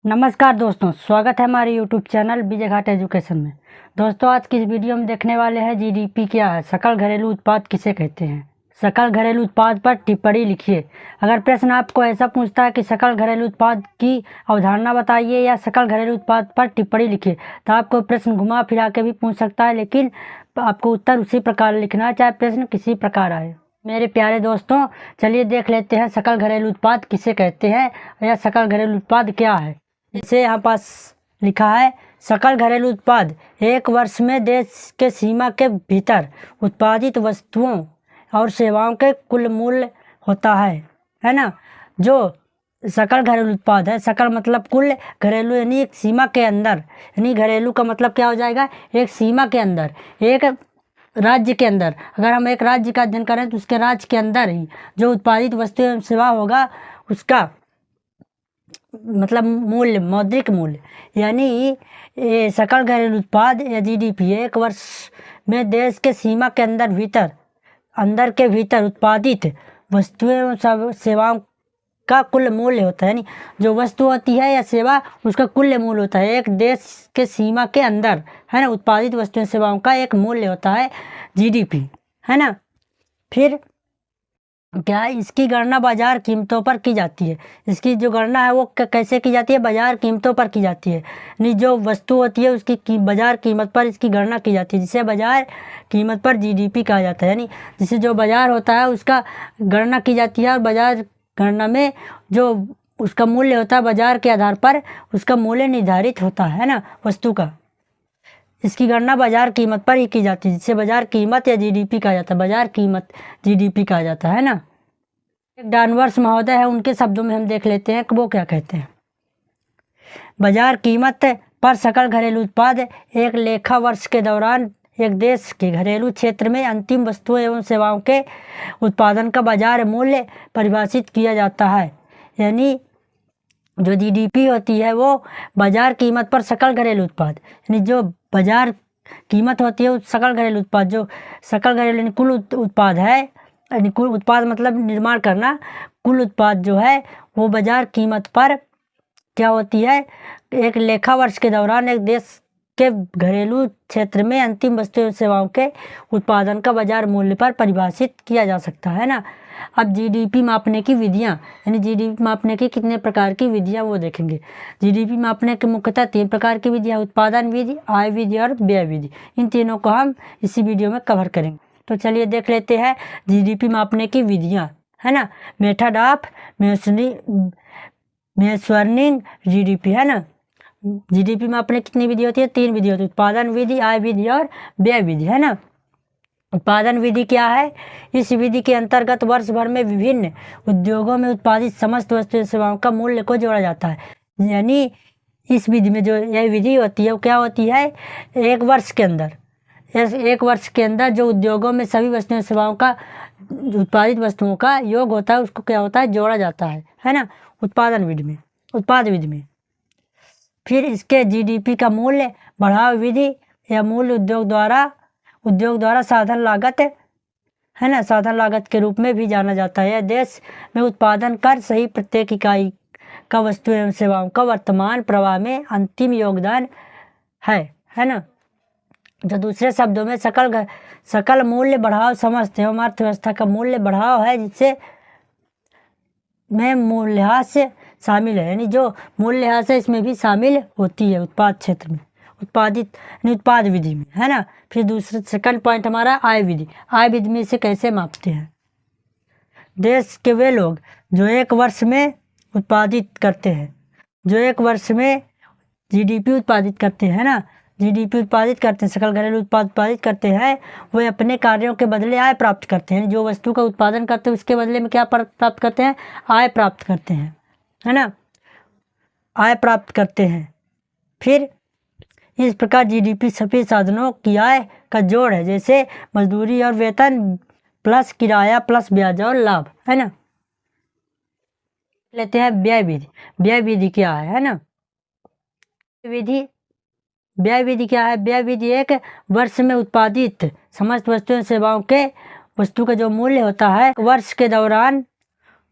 नमस्कार दोस्तों, स्वागत है हमारे YouTube channel Vijay Ghat education में। दोस्तों, आज की इस वीडियो में देखने वाले हैं जीडीपी क्या है, सकल घरेलू उत्पाद किसे कहते हैं। सकल घरेलू उत्पाद पर टिप्पणी लिखिए। अगर प्रश्न आपको ऐसा पूछता है कि सकल घरेलू उत्पाद की अवधारणा बताइए या सकल घरेलू उत्पाद पर टिप्पणी लिखिए, तो आपको प्रश्न घुमा फिरा के भी पूछ सकता है, लेकिन आपको उत्तर उसी प्रकार लिखना है, चाहे प्रश्न किसी प्रकार आए। मेरे प्यारे दोस्तों, चलिए देख लेते हैं सकल घरेलू उत्पाद किसे कहते हैं या सकल घरेलू उत्पाद क्या है। जैसे यहाँ पास लिखा है, सकल घरेलू उत्पाद एक वर्ष में देश के सीमा के भीतर उत्पादित वस्तुओं और सेवाओं के कुल मूल्य होता है ना। जो सकल घरेलू उत्पाद है, सकल मतलब कुल, घरेलू यानी एक सीमा के अंदर, यानी घरेलू का मतलब क्या हो जाएगा, एक सीमा के अंदर, एक राज्य के अंदर। अगर हम एक राज्य का अध्ययन करें तो उसके राज्य के अंदर ही जो उत्पादित वस्तु एवं सेवा होगा उसका मतलब मूल्य, मौद्रिक मूल्य, यानी सकल घरेलू उत्पाद या जीडीपी एक वर्ष में देश के सीमा के अंदर के भीतर उत्पादित वस्तुएं एवं सेवाओं का कुल मूल्य होता है। यानी जो वस्तु होती है या सेवा, उसका कुल मूल्य होता है। एक देश के सीमा के अंदर, है ना, उत्पादित वस्तुएं सेवाओं का एक मूल्य होता है जीडीपी, है ना। फिर क्या है, इसकी गणना बाजार कीमतों पर की जाती है। इसकी जो गणना है वो कैसे की जाती है, बाजार कीमतों पर की जाती है। यानी जो वस्तु होती है उसकी बाजार कीमत पर इसकी गणना की जाती है, जिसे बाजार कीमत पर जीडीपी कहा जाता है। यानी जिसे जो बाजार होता है उसका गणना की जाती है, और बाजार गणना में जो उसका मूल्य होता है, बाजार के आधार पर उसका मूल्य निर्धारित होता है ना वस्तु का। इसकी गणना बाजार कीमत पर ही की जाती है, जिसे बाजार कीमत या जीडीपी कहा जाता है। बाजार कीमत जीडीपी कहा जाता है ना। एक डानवर्स महोदय है, उनके शब्दों में हम देख लेते हैं कि वो क्या कहते हैं। बाजार कीमत पर सकल घरेलू उत्पाद एक लेखा वर्ष के दौरान एक देश के घरेलू क्षेत्र में अंतिम वस्तुओं एवं सेवाओं के उत्पादन का बाजार मूल्य परिभाषित किया जाता है। यानी जो जीडीपी होती है वो बाजार कीमत पर सकल घरेलू उत्पाद, यानी जो बाजार कीमत होती है उस सकल घरेलू उत्पाद, जो सकल घरेलू यानी कुल उत्पाद है, यानी कुल उत्पाद मतलब निर्माण करना, कुल उत्पाद जो है वो बाजार कीमत पर क्या होती है, एक लेखा वर्ष के दौरान एक देश के घरेलू क्षेत्र में अंतिम वस्तुओं सेवाओं के उत्पादन का बाजार मूल्य पर परिभाषित किया जा सकता है ना। अब जीडीपी मापने की विधियां, यानी जीडीपी मापने की कितने प्रकार की विधियां वो देखेंगे। जीडीपी मापने के मुख्यतः 3 प्रकार की विधियां, उत्पादन विधि, आय विधि और व्यय विधि। इन तीनों को हम इसी वीडियो में कवर करेंगे। तो चलिए देख लेते हैं जीडीपी मापने की विधियां, है ना। मेथड ऑफ मेजरिंग जीडीपी, है ना। जीडीपी मापने कितनी विधि होती है, 3 विधि होती है, उत्पादन विधि, आय विधि और व्यय विधि, है ना। उत्पादन विधि क्या है, इस विधि के अंतर्गत वर्ष भर में विभिन्न उद्योगों में उत्पादित समस्त वस्तु सेवाओं का मूल्य को जोड़ा जाता है। यानी इस विधि में जो यह विधि होती है वो क्या होती है, एक वर्ष के अंदर जो उद्योगों में सभी वस्तुओं सेवाओं का उत्पादित वस्तुओं का योग होता है उसको क्या होता है, जोड़ा जाता है ना, उत्पाद विधि में। फिर इसके जीडीपी का मूल्य बढ़ाव विधि या मूल्य उद्योग द्वारा साधन लागत, है ना, साधन लागत के रूप में भी जाना जाता है। देश में उत्पादन कर सही प्रत्येक इकाई का वस्तु एवं सेवाओं का वर्तमान प्रवाह में अंतिम योगदान है ना। जो दूसरे शब्दों में सकल मूल्य बढ़ाव समस्त एवं अर्थव्यवस्था का मूल्य बढ़ाव है, जिससे में मूल्यह्रास शामिल है। यानी जो मूल्यह्रास है इसमें भी शामिल होती है उत्पाद क्षेत्र में, उत्पाद विधि में, है ना। फिर दूसरा सेकंड पॉइंट हमारा आय विधि में इसे कैसे मापते हैं। देश के वे लोग जो एक वर्ष में उत्पादित करते हैं, जो एक वर्ष में जीडीपी उत्पादित करते हैं ना, जीडीपी उत्पादित करते हैं, सकल घरेलू उत्पाद उत्पादित करते हैं, वे अपने कार्यों के बदले आय प्राप्त करते हैं। जो वस्तु का उत्पादन करते हैं उसके बदले में क्या प्राप्त करते हैं, आय प्राप्त करते हैं, है ना, आय प्राप्त करते हैं। फिर इस प्रकार जीडीपी सभी साधनों की आय का जोड़ है, जैसे मजदूरी और वेतन प्लस किराया प्लस ब्याज और लाभ, है ना। लेते हैं व्यय विधि क्या है ना। व्यय विधि क्या है, व्यय विधि एक वर्ष में उत्पादित समस्त वस्तुओं सेवाओं के वस्तु का जो मूल्य होता है वर्ष के दौरान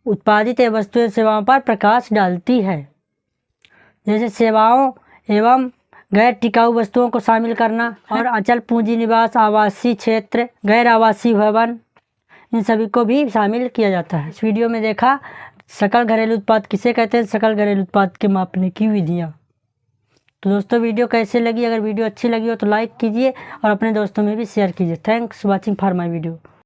उत्पादित वस्तुएं सेवाओं पर प्रकाश डालती है। जैसे सेवाओं एवं गैर टिकाऊ वस्तुओं को शामिल करना, और अचल पूंजी निवास, आवासीय क्षेत्र, गैर आवासीय भवन, इन सभी को भी शामिल किया जाता है। इस वीडियो में देखा सकल घरेलू उत्पाद किसे कहते हैं, सकल घरेलू उत्पाद के मापने की विधियाँ। तो दोस्तों वीडियो कैसे लगी? अगर वीडियो अच्छी लगी हो तो लाइक कीजिए और अपने दोस्तों में भी शेयर कीजिए। Thanks watching for my video.